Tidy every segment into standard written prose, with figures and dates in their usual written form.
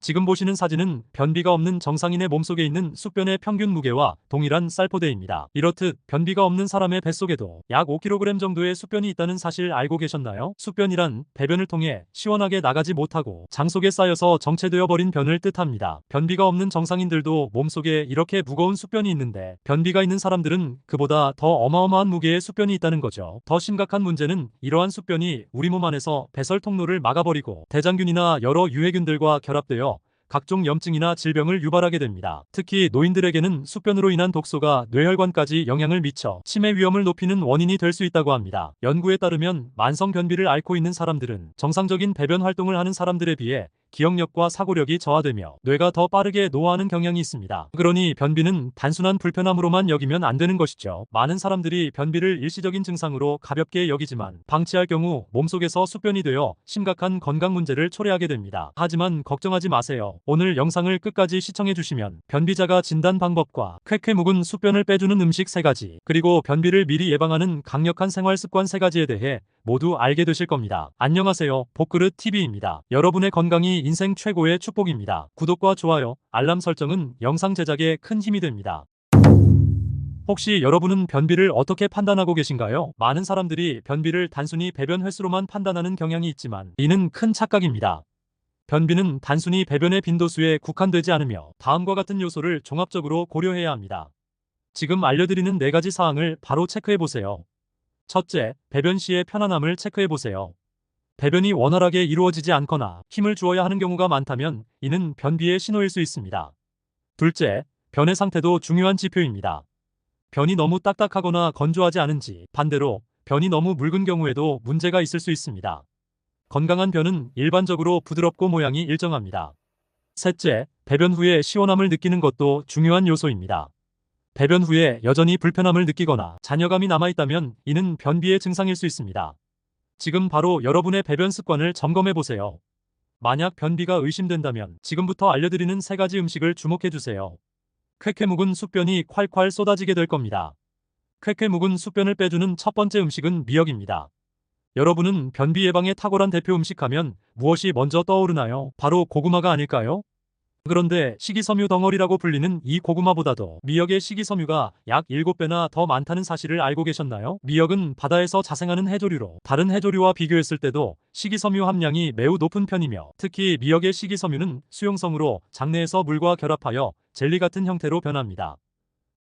지금 보시는 사진은 변비가 없는 정상인의 몸속에 있는宿변의 평균 무게와 동일한 쌀포대입니다. 이렇듯 변비가 없는 사람의 뱃속에도 약 5kg 정도의宿변이 있다는 사실 알고 계셨나요? 숙변이란 배변을 통해 시원하게 나가지 못하고 장 속에 쌓여서 정체되어 버린 변을 뜻합니다. 변비가 없는 정상인들도 몸속에 이렇게 무거운 숙변이 있는데 변비가 있는 사람들은 그보다 더 어마어마한 무게의 숙변이 있다는 거죠. 더 심각한 문제는 이러한 숙변이 우리 몸 안에서 배설 통로를 막아버리고 대장균이나 여러 유해균들과 결합되어 각종 염증이나 질병을 유발하게 됩니다. 특히 노인들에게는 숙변으로 인한 독소가 뇌혈관까지 영향을 미쳐 치매 위험을 높이는 원인이 될 수 있다고 합니다. 연구에 따르면 만성 변비를 앓고 있는 사람들은 정상적인 배변 활동을 하는 사람들에 비해 기억력과 사고력이 저하되며 뇌가 더 빠르게 노화하는 경향이 있습니다. 그러니 변비는 단순한 불편함으로만 여기면 안 되는 것이죠. 많은 사람들이 변비를 일시적인 증상으로 가볍게 여기지만 방치할 경우 몸속에서 숙변이 되어 심각한 건강 문제를 초래하게 됩니다. 하지만 걱정하지 마세요. 오늘 영상을 끝까지 시청해 주시면 변비자가 진단 방법과 쾌쾌 묵은 숙변을 빼주는 음식 3가지, 그리고 변비를 미리 예방하는 강력한 생활 습관 3가지에 대해 모두 알게 되실 겁니다. 안녕하세요. 복그릇TV입니다. 여러분의 건강이 인생 최고의 축복입니다. 구독과 좋아요, 알람 설정은 영상 제작에 큰 힘이 됩니다. 혹시 여러분은 변비를 어떻게 판단하고 계신가요? 많은 사람들이 변비를 단순히 배변 횟수로만 판단하는 경향이 있지만 이는 큰 착각입니다. 변비는 단순히 배변의 빈도수에 국한되지 않으며 다음과 같은 요소를 종합적으로 고려해야 합니다. 지금 알려드리는 4가지 사항을 바로 체크해보세요. 첫째, 배변 시의 편안함을 체크해보세요. 배변이 원활하게 이루어지지 않거나 힘을 주어야 하는 경우가 많다면 이는 변비의 신호일 수 있습니다. 둘째, 변의 상태도 중요한 지표입니다. 변이 너무 딱딱하거나 건조하지 않은지, 반대로 변이 너무 묽은 경우에도 문제가 있을 수 있습니다. 건강한 변은 일반적으로 부드럽고 모양이 일정합니다. 셋째, 배변 후에 시원함을 느끼는 것도 중요한 요소입니다. 배변 후에 여전히 불편함을 느끼거나 잔여감이 남아있다면 이는 변비의 증상일 수 있습니다. 지금 바로 여러분의 배변 습관을 점검해 보세요. 만약 변비가 의심된다면 지금부터 알려드리는 3가지 음식을 주목해주세요. 쾌쾌 묵은 숙변이 콸콸 쏟아지게 될 겁니다. 쾌쾌 묵은 숙변을 빼주는 첫 번째 음식은 미역입니다. 여러분은 변비 예방에 탁월한 대표 음식하면 무엇이 먼저 떠오르나요? 바로 고구마가 아닐까요? 그런데 식이섬유 덩어리라고 불리는 이 고구마보다도 미역의 식이섬유가 약 7배나 더 많다는 사실을 알고 계셨나요? 미역은 바다에서 자생하는 해조류로 다른 해조류와 비교했을 때도 식이섬유 함량이 매우 높은 편이며, 특히 미역의 식이섬유는 수용성으로 장내에서 물과 결합하여 젤리 같은 형태로 변합니다.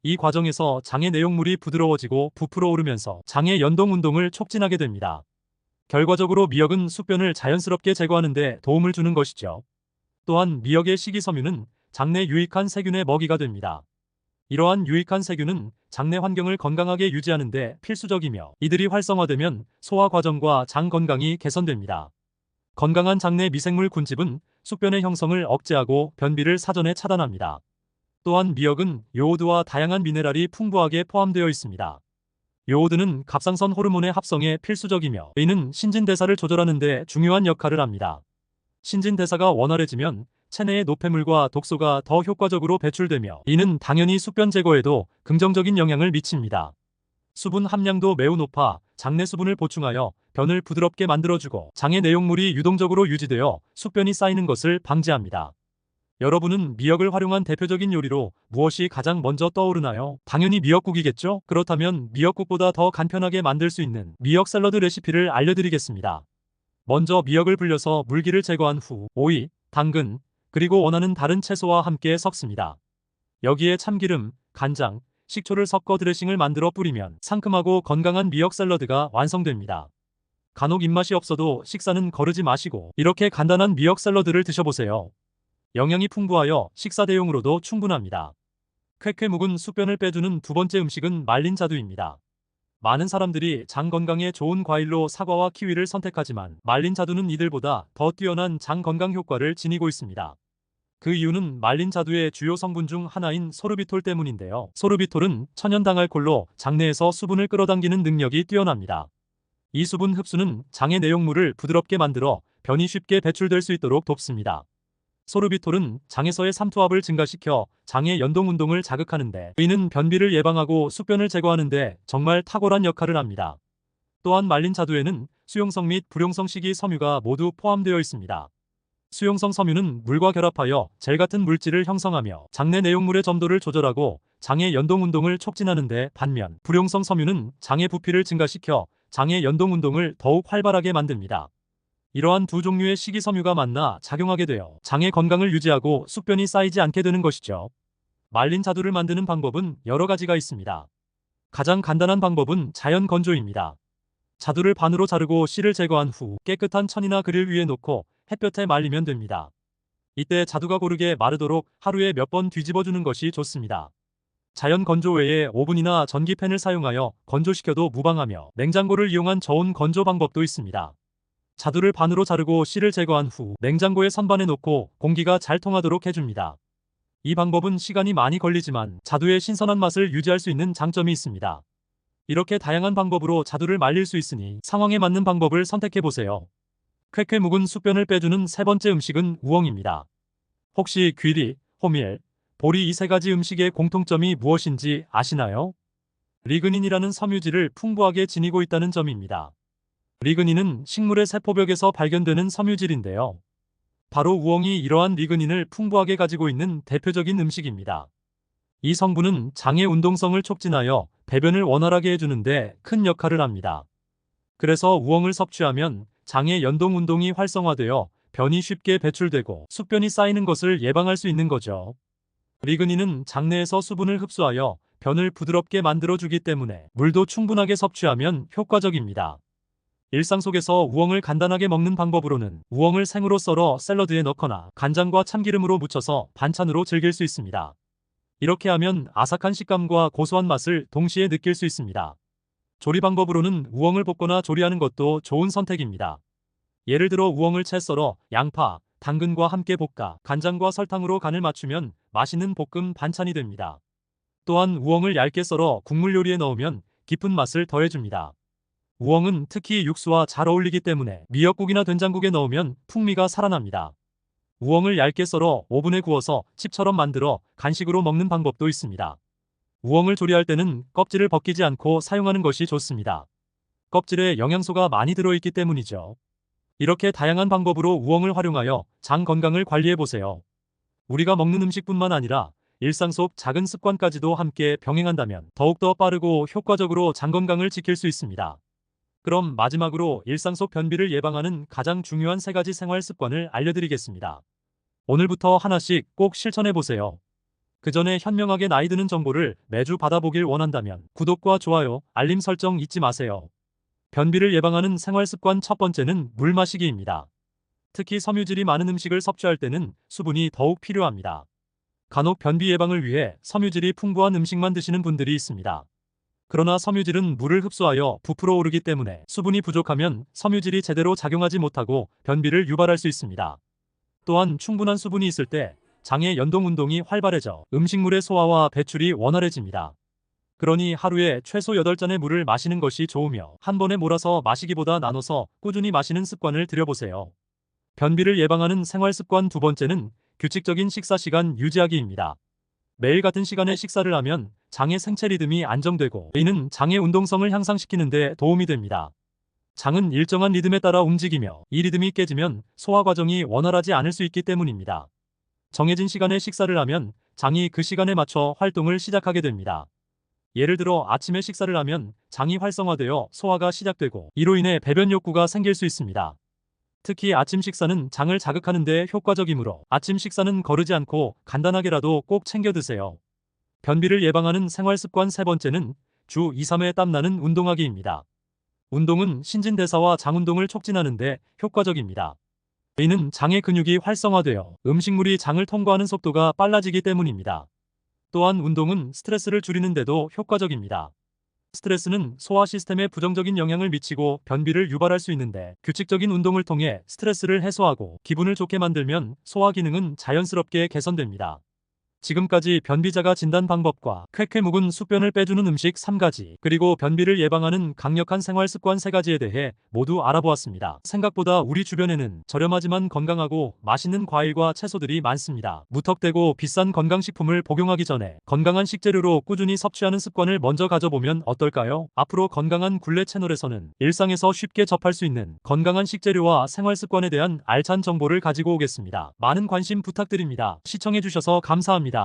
이 과정에서 장의 내용물이 부드러워지고 부풀어 오르면서 장의 연동 운동을 촉진하게 됩니다. 결과적으로 미역은 숙변을 자연스럽게 제거하는 데 도움을 주는 것이죠. 또한 미역의 식이섬유는 장내 유익한 세균의 먹이가 됩니다. 이러한 유익한 세균은 장내 환경을 건강하게 유지하는 데 필수적이며, 이들이 활성화되면 소화 과정과 장 건강이 개선됩니다. 건강한 장내 미생물 군집은 숙변의 형성을 억제하고 변비를 사전에 차단합니다. 또한 미역은 요오드와 다양한 미네랄이 풍부하게 포함되어 있습니다. 요오드는 갑상선 호르몬의 합성에 필수적이며 이는 신진대사를 조절하는 데 중요한 역할을 합니다. 신진대사가 원활해지면 체내의 노폐물과 독소가 더 효과적으로 배출되며 이는 당연히 숙변 제거에도 긍정적인 영향을 미칩니다. 수분 함량도 매우 높아 장내 수분을 보충하여 변을 부드럽게 만들어주고 장의 내용물이 유동적으로 유지되어 숙변이 쌓이는 것을 방지합니다. 여러분은 미역을 활용한 대표적인 요리로 무엇이 가장 먼저 떠오르나요? 당연히 미역국이겠죠? 그렇다면 미역국보다 더 간편하게 만들 수 있는 미역 샐러드 레시피를 알려드리겠습니다. 먼저 미역을 불려서 물기를 제거한 후 오이, 당근, 그리고 원하는 다른 채소와 함께 섞습니다. 여기에 참기름, 간장, 식초를 섞어 드레싱을 만들어 뿌리면 상큼하고 건강한 미역 샐러드가 완성됩니다. 간혹 입맛이 없어도 식사는 거르지 마시고 이렇게 간단한 미역 샐러드를 드셔보세요. 영양이 풍부하여 식사 대용으로도 충분합니다. 쾌쾌 묵은 숙변을 빼주는 두 번째 음식은 말린 자두입니다. 많은 사람들이 장 건강에 좋은 과일로 사과와 키위를 선택하지만 말린 자두는 이들보다 더 뛰어난 장 건강 효과를 지니고 있습니다. 그 이유는 말린 자두의 주요 성분 중 하나인 소르비톨 때문인데요. 소르비톨은 천연 당알콜로 장내에서 수분을 끌어당기는 능력이 뛰어납니다. 이 수분 흡수는 장의 내용물을 부드럽게 만들어 변이 쉽게 배출될 수 있도록 돕습니다. 소르비톨은 장에서의 삼투압을 증가시켜 장의 연동 운동을 자극하는데 이는 변비를 예방하고 숙변을 제거하는데 정말 탁월한 역할을 합니다. 또한 말린 자두에는 수용성 및 불용성 식이섬유가 모두 포함되어 있습니다. 수용성 섬유는 물과 결합하여 젤 같은 물질을 형성하며 장내 내용물의 점도를 조절하고 장의 연동 운동을 촉진하는 데, 반면 불용성 섬유는 장의 부피를 증가시켜 장의 연동 운동을 더욱 활발하게 만듭니다. 이러한 두 종류의 식이섬유가 만나 작용하게 되어 장의 건강을 유지하고 숙변이 쌓이지 않게 되는 것이죠. 말린 자두를 만드는 방법은 여러 가지가 있습니다. 가장 간단한 방법은 자연 건조입니다. 자두를 반으로 자르고 씨를 제거한 후 깨끗한 천이나 그릴 위에 놓고 햇볕에 말리면 됩니다. 이때 자두가 고르게 마르도록 하루에 몇 번 뒤집어주는 것이 좋습니다. 자연 건조 외에 오븐이나 전기팬을 사용하여 건조시켜도 무방하며 냉장고를 이용한 저온 건조 방법도 있습니다. 자두를 반으로 자르고 씨를 제거한 후 냉장고에 선반에 놓고 공기가 잘 통하도록 해줍니다. 이 방법은 시간이 많이 걸리지만 자두의 신선한 맛을 유지할 수 있는 장점이 있습니다. 이렇게 다양한 방법으로 자두를 말릴 수 있으니 상황에 맞는 방법을 선택해보세요. 쾌쾌 묵은 숙변을 빼주는 세 번째 음식은 우엉입니다. 혹시 귀리, 호밀, 보리 이 세 가지 음식의 공통점이 무엇인지 아시나요? 리그닌이라는 섬유질을 풍부하게 지니고 있다는 점입니다. 리그닌은 식물의 세포벽에서 발견되는 섬유질인데요. 바로 우엉이 이러한 리그닌을 풍부하게 가지고 있는 대표적인 음식입니다. 이 성분은 장의 운동성을 촉진하여 배변을 원활하게 해주는데 큰 역할을 합니다. 그래서 우엉을 섭취하면 장의 연동 운동이 활성화되어 변이 쉽게 배출되고 숙변이 쌓이는 것을 예방할 수 있는 거죠. 리그닌은 장내에서 수분을 흡수하여 변을 부드럽게 만들어주기 때문에 물도 충분하게 섭취하면 효과적입니다. 일상 속에서 우엉을 간단하게 먹는 방법으로는 우엉을 생으로 썰어 샐러드에 넣거나 간장과 참기름으로 무쳐서 반찬으로 즐길 수 있습니다. 이렇게 하면 아삭한 식감과 고소한 맛을 동시에 느낄 수 있습니다. 조리 방법으로는 우엉을 볶거나 조리하는 것도 좋은 선택입니다. 예를 들어 우엉을 채 썰어 양파, 당근과 함께 볶아 간장과 설탕으로 간을 맞추면 맛있는 볶음 반찬이 됩니다. 또한 우엉을 얇게 썰어 국물 요리에 넣으면 깊은 맛을 더해줍니다. 우엉은 특히 육수와 잘 어울리기 때문에 미역국이나 된장국에 넣으면 풍미가 살아납니다. 우엉을 얇게 썰어 오븐에 구워서 칩처럼 만들어 간식으로 먹는 방법도 있습니다. 우엉을 조리할 때는 껍질을 벗기지 않고 사용하는 것이 좋습니다. 껍질에 영양소가 많이 들어있기 때문이죠. 이렇게 다양한 방법으로 우엉을 활용하여 장 건강을 관리해보세요. 우리가 먹는 음식뿐만 아니라 일상 속 작은 습관까지도 함께 병행한다면 더욱더 빠르고 효과적으로 장 건강을 지킬 수 있습니다. 그럼 마지막으로 일상 속 변비를 예방하는 가장 중요한 세 가지 생활 습관을 알려드리겠습니다. 오늘부터 하나씩 꼭 실천해보세요. 그 전에 현명하게 나이 드는 정보를 매주 받아보길 원한다면 구독과 좋아요, 알림 설정 잊지 마세요. 변비를 예방하는 생활 습관 첫 번째는 물 마시기입니다. 특히 섬유질이 많은 음식을 섭취할 때는 수분이 더욱 필요합니다. 간혹 변비 예방을 위해 섬유질이 풍부한 음식만 드시는 분들이 있습니다. 그러나 섬유질은 물을 흡수하여 부풀어 오르기 때문에 수분이 부족하면 섬유질이 제대로 작용하지 못하고 변비를 유발할 수 있습니다. 또한 충분한 수분이 있을 때 장의 연동 운동이 활발해져 음식물의 소화와 배출이 원활해집니다. 그러니 하루에 최소 8잔의 물을 마시는 것이 좋으며 한 번에 몰아서 마시기보다 나눠서 꾸준히 마시는 습관을 들여보세요. 변비를 예방하는 생활 습관 두 번째는 규칙적인 식사 시간 유지하기입니다. 매일 같은 시간에 식사를 하면 장의 생체 리듬이 안정되고 이는 장의 운동성을 향상시키는 데 도움이 됩니다. 장은 일정한 리듬에 따라 움직이며 이 리듬이 깨지면 소화 과정이 원활하지 않을 수 있기 때문입니다. 정해진 시간에 식사를 하면 장이 그 시간에 맞춰 활동을 시작하게 됩니다. 예를 들어 아침에 식사를 하면 장이 활성화되어 소화가 시작되고 이로 인해 배변 욕구가 생길 수 있습니다. 특히 아침 식사는 장을 자극하는 데 효과적이므로 아침 식사는 거르지 않고 간단하게라도 꼭 챙겨 드세요. 변비를 예방하는 생활 습관 세 번째는 주 2-3회 땀나는 운동하기입니다. 운동은 신진대사와 장 운동을 촉진하는 데 효과적입니다. 이는 장의 근육이 활성화되어 음식물이 장을 통과하는 속도가 빨라지기 때문입니다. 또한 운동은 스트레스를 줄이는 데도 효과적입니다. 스트레스는 소화 시스템에 부정적인 영향을 미치고 변비를 유발할 수 있는데 규칙적인 운동을 통해 스트레스를 해소하고 기분을 좋게 만들면 소화 기능은 자연스럽게 개선됩니다. 지금까지 변비자가 진단 방법과 쾌쾌 묵은 숙변을 빼주는 음식 3가지, 그리고 변비를 예방하는 강력한 생활 습관 3가지에 대해 모두 알아보았습니다. 생각보다 우리 주변에는 저렴하지만 건강하고 맛있는 과일과 채소들이 많습니다. 무턱대고 비싼 건강식품을 복용하기 전에 건강한 식재료로 꾸준히 섭취하는 습관을 먼저 가져보면 어떨까요? 앞으로 건강한 굴레 채널에서는 일상에서 쉽게 접할 수 있는 건강한 식재료와 생활 습관에 대한 알찬 정보를 가지고 오겠습니다. 많은 관심 부탁드립니다. 시청해주셔서 감사합니다.